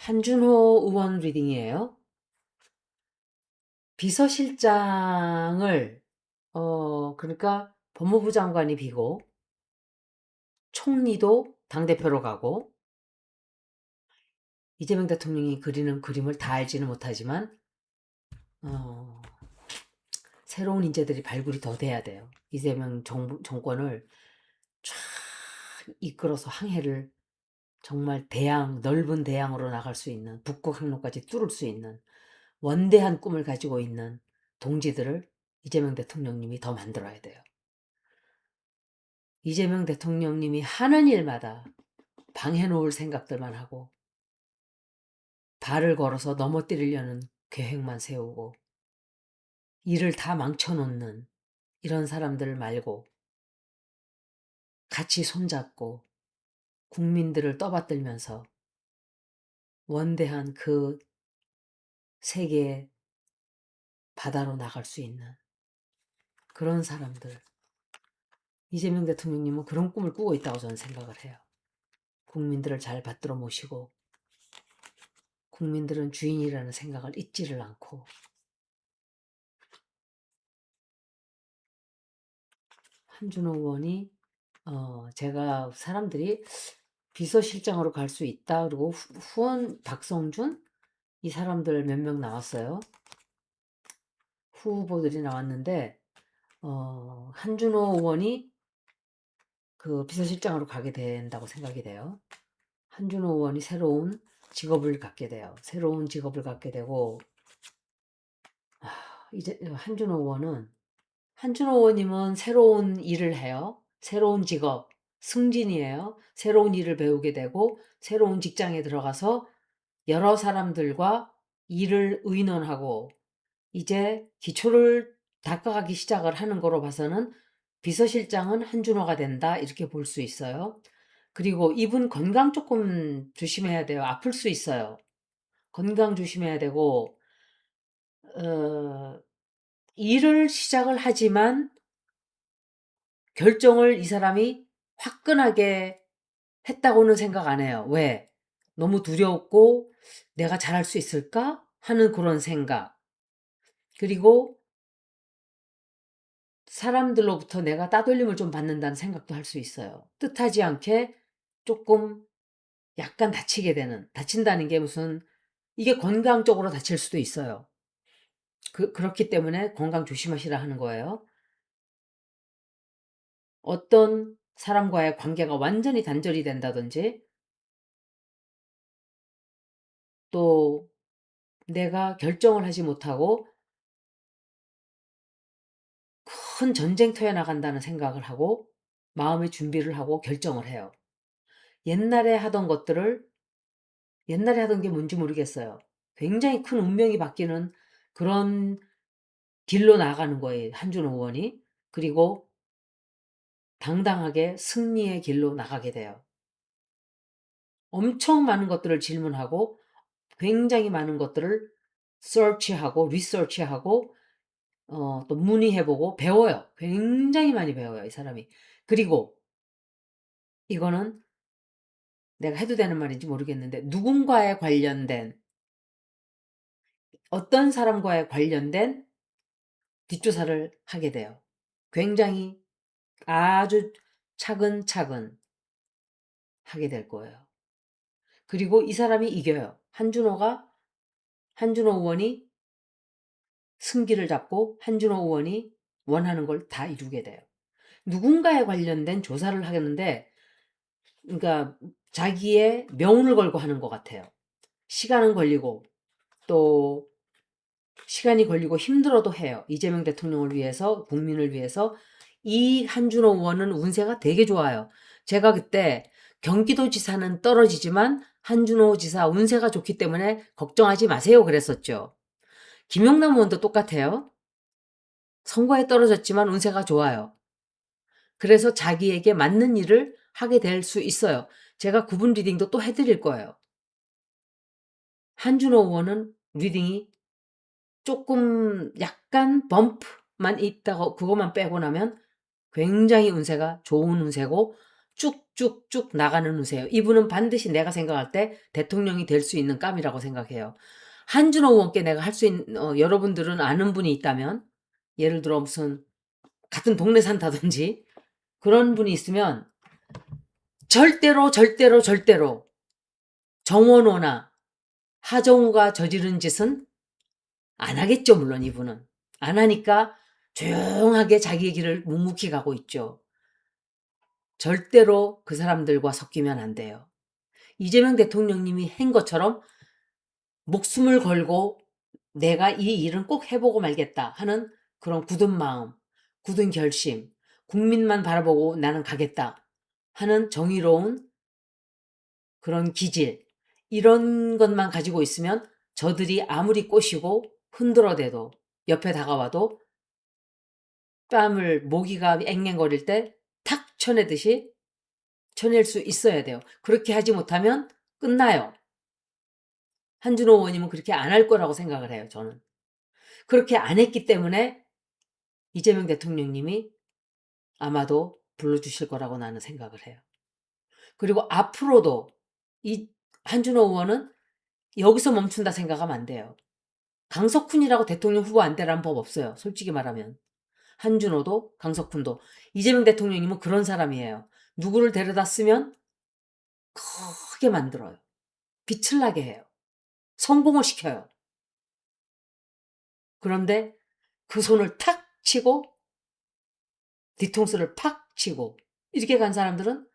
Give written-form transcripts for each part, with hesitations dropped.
한준호 의원 리딩이에요. 비서실장을 그러니까 법무부 장관이 비고 총리도 당대표로 가고 이재명 대통령이 그리는 그림을 다 알지는 못하지만 어, 새로운 인재들이 발굴이 더 돼야 돼요. 이재명 정권을 쫙 이끌어서 항해를 정말 넓은 대양으로 나갈 수 있는 북극 항로까지 뚫을 수 있는 원대한 꿈을 가지고 있는 동지들을 이재명 대통령님이 더 만들어야 돼요. 이재명 대통령님이 하는 일마다 방해놓을 생각들만 하고 발을 걸어서 넘어뜨리려는 계획만 세우고 일을 다 망쳐놓는 이런 사람들 말고 같이 손잡고 국민들을 떠받들면서 원대한 그 세계의 바다로 나갈 수 있는 그런 사람들. 이재명 대통령님은 그런 꿈을 꾸고 있다고 저는 생각을 해요. 국민들을 잘 받들어 모시고 국민들은 주인이라는 생각을 잊지를 않고 한준호 의원이 제가 사람들이 비서실장으로 갈 수 있다. 그리고 후원 박성준 이 사람들 몇 명 나왔어요. 후보들이 나왔는데 한준호 의원이 그 비서실장으로 가게 된다고 생각이 돼요. 한준호 의원이 새로운 직업을 갖게 돼요. 새로운 직업을 갖게 되고 이제 한준호 의원님은 새로운 일을 해요. 새로운 직업, 승진이에요. 새로운 일을 배우게 되고 새로운 직장에 들어가서 여러 사람들과 일을 의논하고 이제 기초를 닦아가기 시작을 하는 거로 봐서는 비서실장은 한준호가 된다 이렇게 볼 수 있어요. 그리고 이분 건강 조금 조심해야 돼요. 아플 수 있어요. 건강 조심해야 되고 일을 시작을 하지만 결정을 이 사람이 화끈하게 했다고는 생각 안 해요. 왜? 너무 두려웠고 내가 잘할 수 있을까? 하는 그런 생각. 그리고 사람들로부터 내가 따돌림을 좀 받는다는 생각도 할 수 있어요. 뜻하지 않게 조금 약간 다친다는 게 무슨 이게 건강적으로 다칠 수도 있어요. 그렇기 때문에 건강 조심하시라 하는 거예요. 어떤 사람과의 관계가 완전히 단절이 된다든지 또 내가 결정을 하지 못하고 큰 전쟁터에 나간다는 생각을 하고 마음의 준비를 하고 결정을 해요. 옛날에 하던 것들을 옛날에 하던 게 뭔지 모르겠어요. 굉장히 큰 운명이 바뀌는 그런 길로 나가는 거예요. 한준호 의원이. 그리고 당당하게 승리의 길로 나가게 돼요. 엄청 많은 것들을 질문하고 굉장히 많은 것들을 서치하고 리서치하고 또 문의해보고 배워요. 굉장히 많이 배워요. 이 사람이. 그리고 이거는 내가 해도 되는 말인지 모르겠는데 누군가에 관련된 어떤 사람과에 관련된 뒷조사를 하게 돼요. 굉장히 아주 차근차근 하게 될 거예요. 그리고 이 사람이 이겨요. 한준호 의원이 승기를 잡고 한준호 의원이 원하는 걸 다 이루게 돼요. 누군가에 관련된 조사를 하겠는데 그러니까 자기의 명운을 걸고 하는 것 같아요. 시간은 걸리고 또 시간이 걸리고 힘들어도 해요. 이재명 대통령을 위해서 국민을 위해서 이 한준호 의원은 운세가 되게 좋아요. 제가 그때 경기도지사는 떨어지지만 한준호 지사 운세가 좋기 때문에 걱정하지 마세요 그랬었죠. 김용남 의원도 똑같아요. 선거에 떨어졌지만 운세가 좋아요. 그래서 자기에게 맞는 일을 하게 될 수 있어요. 제가 구분 리딩도 또 해드릴 거예요. 한준호 의원은 리딩이 조금 약간 범프만 있다고 그것만 빼고 나면 굉장히 운세가 좋은 운세고 쭉쭉쭉 나가는 운세예요. 이분은 반드시 내가 생각할 때 대통령이 될 수 있는 감이라고 생각해요. 한준호 의원께 내가 할 수 있는 여러분들은 아는 분이 있다면 예를 들어 무슨 같은 동네 산다든지 그런 분이 있으면 절대로 절대로 절대로 정원호나 하정우가 저지른 짓은 안 하겠죠. 물론 이분은. 안 하니까 조용하게 자기의 길을 묵묵히 가고 있죠. 절대로 그 사람들과 섞이면 안 돼요. 이재명 대통령님이 한 것처럼 목숨을 걸고 내가 이 일은 꼭 해보고 말겠다 하는 그런 굳은 마음, 굳은 결심, 국민만 바라보고 나는 가겠다 하는 정의로운 그런 기질, 이런 것만 가지고 있으면 저들이 아무리 꼬시고 흔들어대도 옆에 다가와도 뺨을 모기가 앵앵거릴 때 탁 쳐내듯이 쳐낼 수 있어야 돼요. 그렇게 하지 못하면 끝나요. 한준호 의원님은 그렇게 안 할 거라고 생각을 해요. 저는. 그렇게 안 했기 때문에 이재명 대통령님이 아마도 불러주실 거라고 나는 생각을 해요. 그리고 앞으로도 이 한준호 의원은 여기서 멈춘다 생각하면 안 돼요. 강석훈이라고 대통령 후보 안 되라는 법 없어요. 솔직히 말하면. 한준호도 강석훈도. 이재명 대통령님은 그런 사람이에요. 누구를 데려다 쓰면 크게 만들어요. 빛을 나게 해요. 성공을 시켜요. 그런데 그 손을 탁 치고 뒤통수를 팍 치고 이렇게 간 사람들은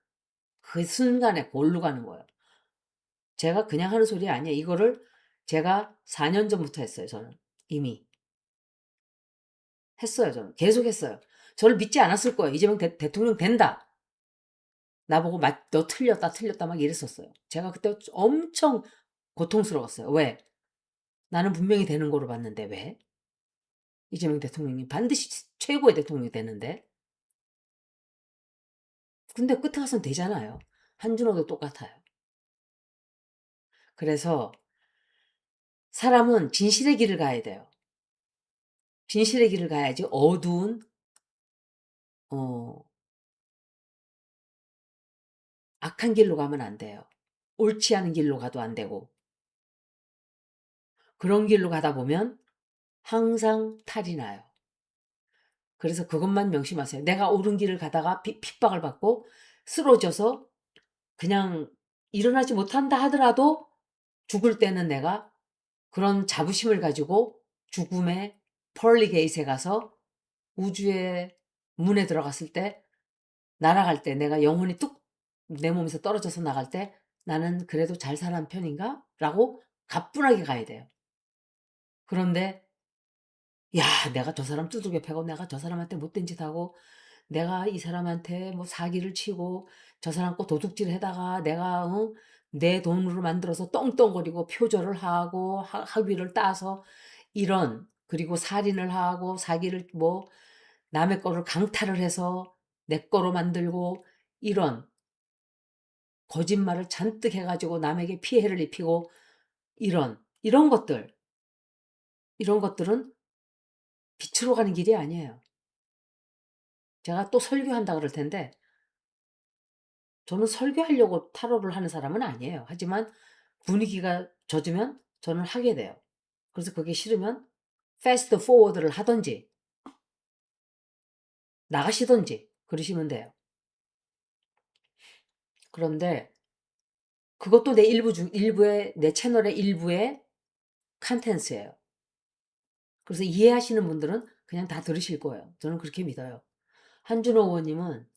그 순간에 골로 가는 거예요. 제가 그냥 하는 소리 아니에요. 이거를 제가 4년 전부터 했어요. 저는 이미 했어요. 저는 계속 했어요. 저를 믿지 않았을 거예요. 이재명 대통령 된다. 나보고 너 틀렸다 막 이랬었어요. 제가 그때 엄청 고통스러웠어요. 왜? 나는 분명히 되는 거로 봤는데 왜? 이재명 대통령이 반드시 최고의 대통령이 되는데. 근데 끝에 가서는 되잖아요. 한준호도 똑같아요. 그래서 사람은 진실의 길을 가야 돼요. 진실의 길을 가야지 어두운 악한 길로 가면 안 돼요. 옳지 않은 길로 가도 안 되고. 그런 길로 가다 보면 항상 탈이 나요. 그래서 그것만 명심하세요. 내가 옳은 길을 가다가 핍박을 받고 쓰러져서 그냥 일어나지 못한다 하더라도 죽을 때는 내가 그런 자부심을 가지고 죽음의 펄리 게이트에 가서 우주의 문에 들어갔을 때 날아갈 때 내가 영혼이 뚝 내 몸에서 떨어져서 나갈 때 나는 그래도 잘 사는 편인가? 라고 가뿐하게 가야 돼요. 그런데 야, 내가 저 사람 두들겨 패고 내가 저 사람한테 못된 짓 하고 내가 이 사람한테 뭐 사기를 치고 저 사람 거 도둑질 해다가 내가 내 돈으로 만들어서 떵떵거리고 표절을 하고 학위를 따서 이런 그리고 살인을 하고 사기를 뭐 남의 거를 강탈을 해서 내 거로 만들고 이런 거짓말을 잔뜩 해가지고 남에게 피해를 입히고 이런 것들은 빛으로 가는 길이 아니에요. 제가 또 설교한다 그럴 텐데 저는 설교하려고 타로를 하는 사람은 아니에요. 하지만 분위기가 젖으면 저는 하게 돼요. 그래서 그게 싫으면 패스트 포워드를 하든지 나가시든지 그러시면 돼요. 그런데 그것도 내 일부의 내 채널의 일부의 컨텐츠예요. 그래서 이해하시는 분들은 그냥 다 들으실 거예요. 저는 그렇게 믿어요. 한준호 의원님은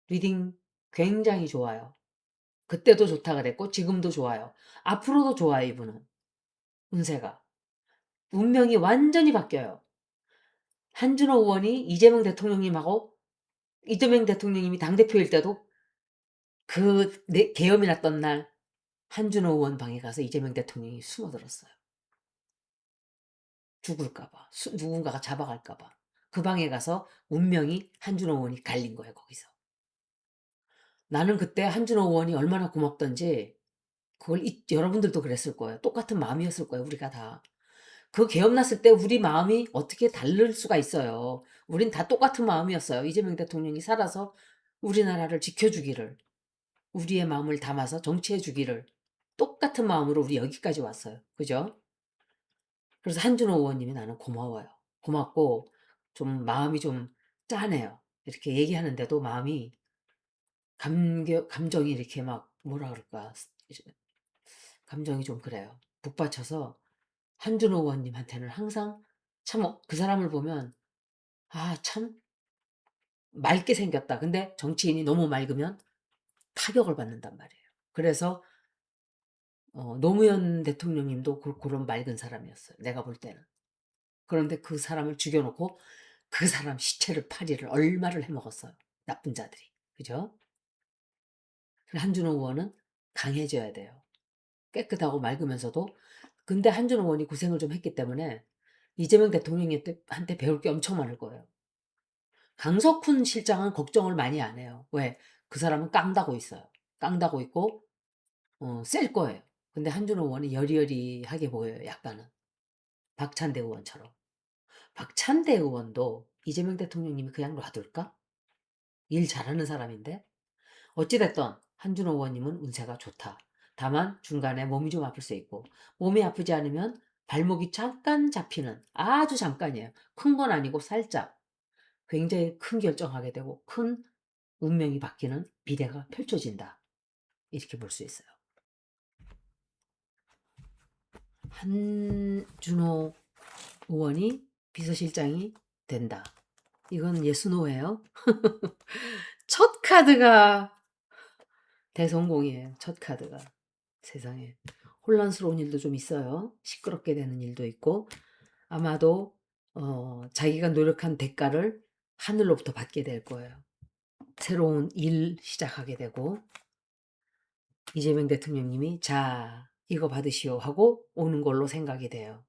리딩 굉장히 좋아요. 그때도 좋다 그랬고 지금도 좋아요. 앞으로도 좋아요. 이분은 운세가. 운명이 완전히 바뀌어요. 한준호 의원이 이재명 대통령님이 당대표일 때도 계엄이 났던 날 한준호 의원 방에 가서 이재명 대통령이 숨어들었어요. 죽을까봐. 누군가가 잡아갈까봐. 그 방에 가서 운명이 한준호 의원이 갈린 거예요. 거기서. 나는 그때 한준호 의원이 얼마나 고맙던지 그걸 여러분들도 그랬을 거예요. 똑같은 마음이었을 거예요. 우리가 다. 그 계엄 났을 때 우리 마음이 어떻게 다를 수가 있어요. 우린 다 똑같은 마음이었어요. 이재명 대통령이 살아서 우리나라를 지켜주기를, 우리의 마음을 담아서 정치해 주기를, 똑같은 마음으로 우리 여기까지 왔어요. 그죠? 그래서 한준호 의원님이 나는 고마워요. 고맙고 좀 마음이 좀 짠해요. 이렇게 얘기하는데도 마음이 감정이 이렇게 막 뭐라 그럴까, 감정이 좀 그래요. 북받쳐서 한준호 의원님한테는 항상 참 그 사람을 보면 참 맑게 생겼다. 근데 정치인이 너무 맑으면 타격을 받는단 말이에요. 그래서 노무현 대통령님도 그런 맑은 사람이었어요. 내가 볼 때는. 그런데 그 사람을 죽여놓고 그 사람 시체를 파리를 얼마를 해먹었어요. 나쁜 자들이. 그죠? 한준호 의원은 강해져야 돼요. 깨끗하고 맑으면서도. 근데 한준호 의원이 고생을 좀 했기 때문에 이재명 대통령한테 배울 게 엄청 많을 거예요. 강석훈 실장은 걱정을 많이 안 해요. 왜? 그 사람은 깡다고 있어요. 깡다고 있고 셀 거예요. 근데 한준호 의원이 여리여리하게 보여요. 약간은. 박찬대 의원처럼. 박찬대 의원도 이재명 대통령님이 그냥 놔둘까? 일 잘하는 사람인데? 어찌됐든 한준호 의원님은 운세가 좋다. 다만 중간에 몸이 좀 아플 수 있고, 몸이 아프지 않으면 발목이 잠깐 잡히는, 아주 잠깐이에요. 큰 건 아니고 살짝 굉장히 큰 결정하게 되고 큰 운명이 바뀌는 미래가 펼쳐진다. 이렇게 볼 수 있어요. 한준호 의원이 비서실장이 된다. 이건 예스노예요. 첫 카드가 대성공이에요. 첫 카드가. 세상에. 혼란스러운 일도 좀 있어요. 시끄럽게 되는 일도 있고 아마도 자기가 노력한 대가를 하늘로부터 받게 될 거예요. 새로운 일 시작하게 되고 이재명 대통령님이 자 이거 받으시오 하고 오는 걸로 생각이 돼요.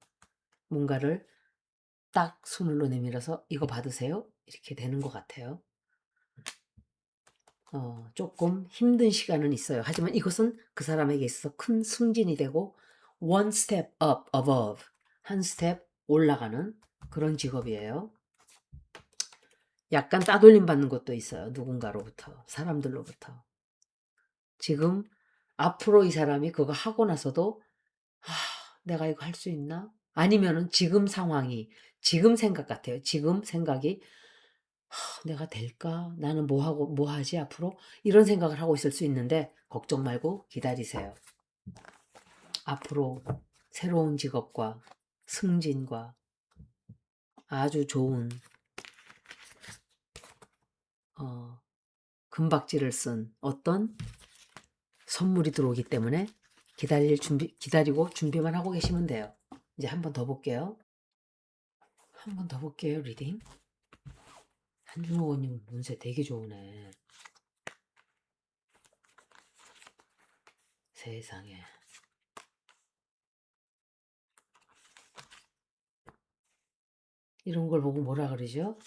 뭔가를 딱 손으로 내밀어서 이거 받으세요 이렇게 되는 것 같아요. 조금 힘든 시간은 있어요. 하지만 이것은 그 사람에게 있어서 큰 승진이 되고 one step up above 한 스텝 올라가는 그런 직업이에요. 약간 따돌림 받는 것도 있어요. 누군가로부터 사람들로부터. 지금 앞으로 이 사람이 그거 하고 나서도 내가 이거 할 수 있나? 아니면은 지금 상황이 지금 생각 같아요. 지금 생각이 내가 될까? 나는 뭐 하지 앞으로? 이런 생각을 하고 있을 수 있는데 걱정 말고 기다리세요. 앞으로 새로운 직업과 승진과 아주 좋은 금박지를 쓴 어떤 선물이 들어오기 때문에 기다리고 준비만 하고 계시면 돼요. 이제 한 번 더 볼게요. 한 번 더 볼게요. 리딩. 한준호 의원님 운세 되게 좋으네. 세상에. 이런 걸 보고 뭐라 그러죠?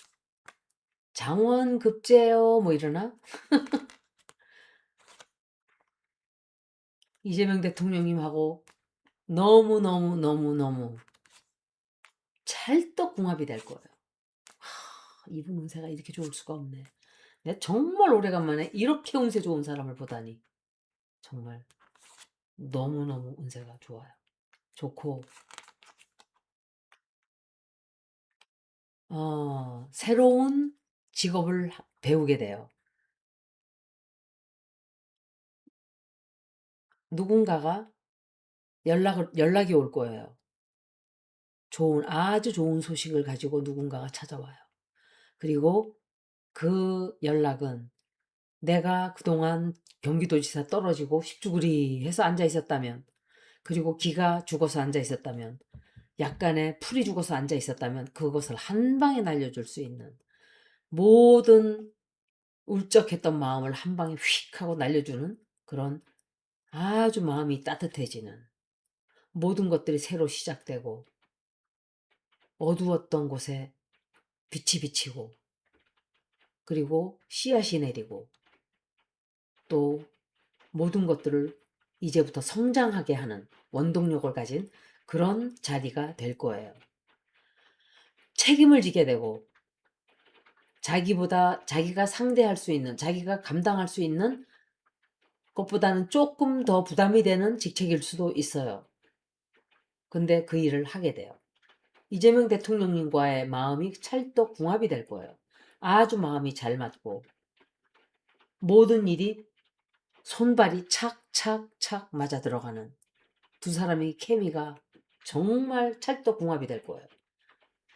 장원급제요 뭐 이러나? 이재명 대통령님하고 너무 찰떡궁합이 될 거예요. 이분 운세가 이렇게 좋을 수가 없네. 내가 정말 오래간만에 이렇게 운세 좋은 사람을 보다니. 정말 너무너무 운세가 좋아요. 좋고 새로운 직업을 배우게 돼요. 누군가가 연락이 올 거예요. 아주 좋은 소식을 가지고 누군가가 찾아와요. 그리고 그 연락은 내가 그동안 경기도지사 떨어지고 십주구리 해서 앉아 있었다면, 그리고 기가 죽어서 앉아 있었다면, 약간의 풀이 죽어서 앉아 있었다면 그것을 한 방에 날려줄 수 있는 모든 울적했던 마음을 한 방에 휙 하고 날려주는 그런 아주 마음이 따뜻해지는 모든 것들이 새로 시작되고 어두웠던 곳에 빛이 비치고 그리고 씨앗이 내리고 또 모든 것들을 이제부터 성장하게 하는 원동력을 가진 그런 자리가 될 거예요. 책임을 지게 되고 자기가 상대할 수 있는, 자기가 감당할 수 있는 것보다는 조금 더 부담이 되는 직책일 수도 있어요. 근데 그 일을 하게 돼요. 이재명 대통령님과의 마음이 찰떡궁합이 될 거예요. 아주 마음이 잘 맞고 모든 일이 손발이 착착착 맞아 들어가는 두 사람의 케미가 정말 찰떡궁합이 될 거예요.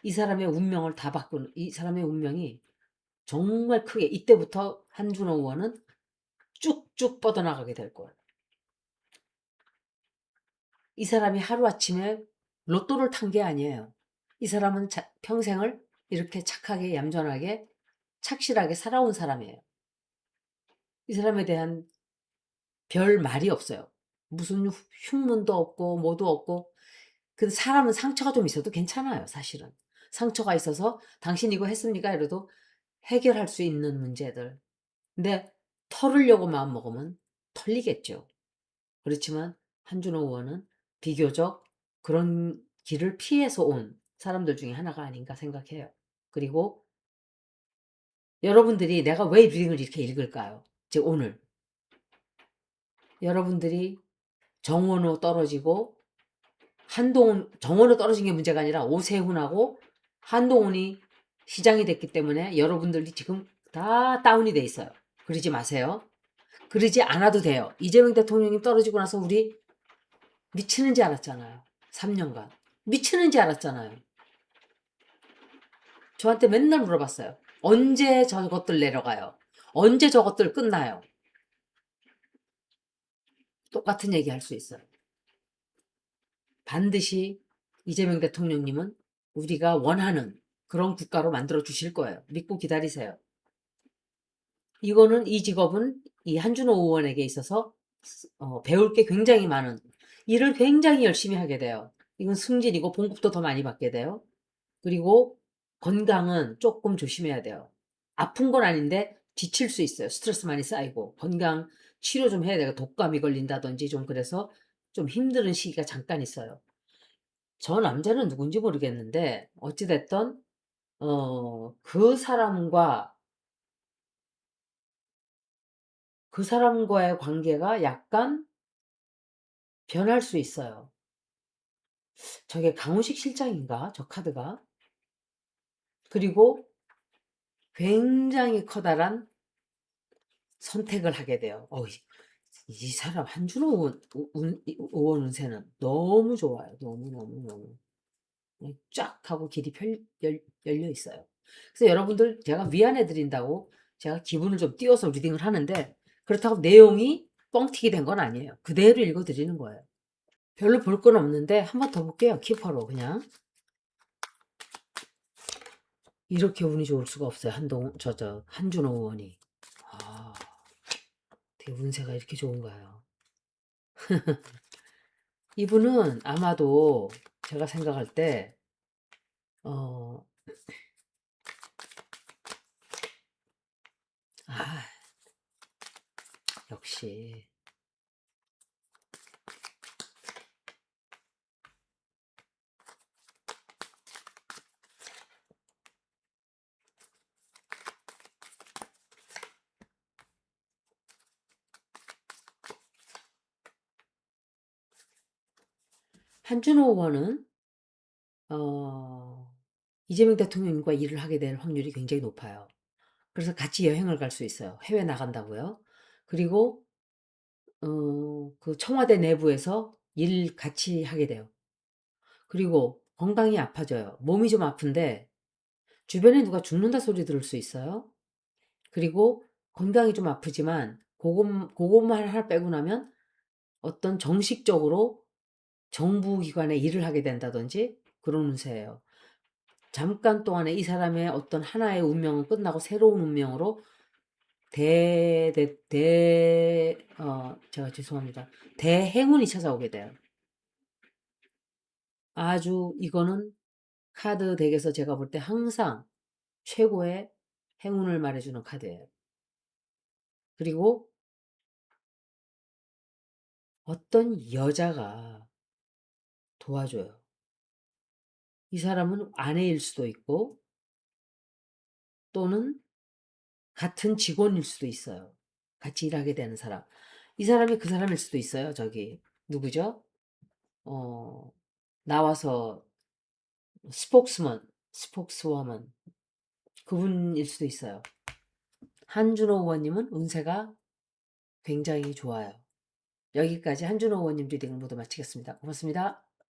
이 사람의 운명을 다 바꾸는, 이 사람의 운명이 정말 크게 이때부터 한준호 의원은 쭉쭉 뻗어나가게 될 거예요. 이 사람이 하루아침에 로또를 탄 게 아니에요. 이 사람은 평생을 이렇게 착하게 얌전하게 착실하게 살아온 사람이에요. 이 사람에 대한 별 말이 없어요. 무슨 흉문도 없고 뭐도 없고. 그 사람은 상처가 좀 있어도 괜찮아요, 사실은. 상처가 있어서 당신 이거 했습니까? 이래도 해결할 수 있는 문제들. 근데 털으려고 마음먹으면 털리겠죠. 그렇지만 한준호 의원은 비교적 그런 길을 피해서 온 사람들 중에 하나가 아닌가 생각해요. 그리고 여러분들이 내가 왜 리딩을 이렇게 읽을까요? 즉 오늘 여러분들이 정원호 떨어지고 정원호 떨어진 게 문제가 아니라 오세훈하고 한동훈이 시장이 됐기 때문에 여러분들이 지금 다 다운이 돼 있어요. 그러지 마세요. 그러지 않아도 돼요. 이재명 대통령이 떨어지고 나서 우리 미치는지 알았잖아요. 3년간. 미치는지 알았잖아요. 저한테 맨날 물어봤어요. 언제 저것들 내려가요? 언제 저것들 끝나요? 똑같은 얘기 할 수 있어요. 반드시 이재명 대통령님은 우리가 원하는 그런 국가로 만들어 주실 거예요. 믿고 기다리세요. 이 직업은 이 한준호 의원에게 있어서 배울 게 굉장히 많은, 일을 굉장히 열심히 하게 돼요. 이건 승진이고 봉급도 더 많이 받게 돼요. 그리고 건강은 조금 조심해야 돼요. 아픈 건 아닌데 지칠 수 있어요. 스트레스 많이 쌓이고 건강 치료 좀 해야 돼요. 독감이 걸린다든지 좀 그래서 좀 힘든 시기가 잠깐 있어요. 저 남자는 누군지 모르겠는데 어찌 됐든 그 사람과 그 사람과의 관계가 약간 변할 수 있어요. 저게 강훈식 실장인가? 저 카드가. 그리고 굉장히 커다란 선택을 하게 돼요. 이 사람 한준호 의원 운세는 너무 좋아요. 너무. 그냥 쫙 하고 길이 열려 있어요. 그래서 여러분들 제가 위안해 드린다고 제가 기분을 좀 띄워서 리딩을 하는데 그렇다고 내용이 뻥튀기 된 건 아니에요. 그대로 읽어 드리는 거예요. 별로 볼 건 없는데 한 번 더 볼게요. 키퍼로 그냥. 이렇게 운이 좋을 수가 없어요. 한준호 의원이. 아, 되게 운세가 이렇게 좋은가요? 이분은 아마도 제가 생각할 때, 어, 아, 역시. 한준호 의원은, 어, 이재명 대통령과 일을 하게 될 확률이 굉장히 높아요. 그래서 같이 여행을 갈 수 있어요. 해외 나간다고요. 그리고, 그 청와대 내부에서 일 같이 하게 돼요. 그리고 건강이 아파져요. 몸이 좀 아픈데, 주변에 누가 죽는다 소리 들을 수 있어요. 그리고 건강이 좀 아프지만, 그것만 하나 빼고 나면 어떤 정식적으로 정부 기관에 일을 하게 된다든지 그런 운세예요. 잠깐 동안에 이 사람의 어떤 하나의 운명은 끝나고 새로운 운명으로 제가 죄송합니다. 대행운이 찾아오게 돼요. 아주 이거는 카드 덱에서 제가 볼 때 항상 최고의 행운을 말해주는 카드예요. 그리고 어떤 여자가 도와줘요. 이 사람은 아내일 수도 있고 또는 같은 직원일 수도 있어요. 같이 일하게 되는 사람. 이 사람이 그 사람일 수도 있어요. 저기 누구죠? 어 나와서 스포크스먼, 스포크스워먼 그분일 수도 있어요. 한준호 의원님은 운세가 굉장히 좋아요. 여기까지 한준호 의원님 리딩을 모두 마치겠습니다. 고맙습니다.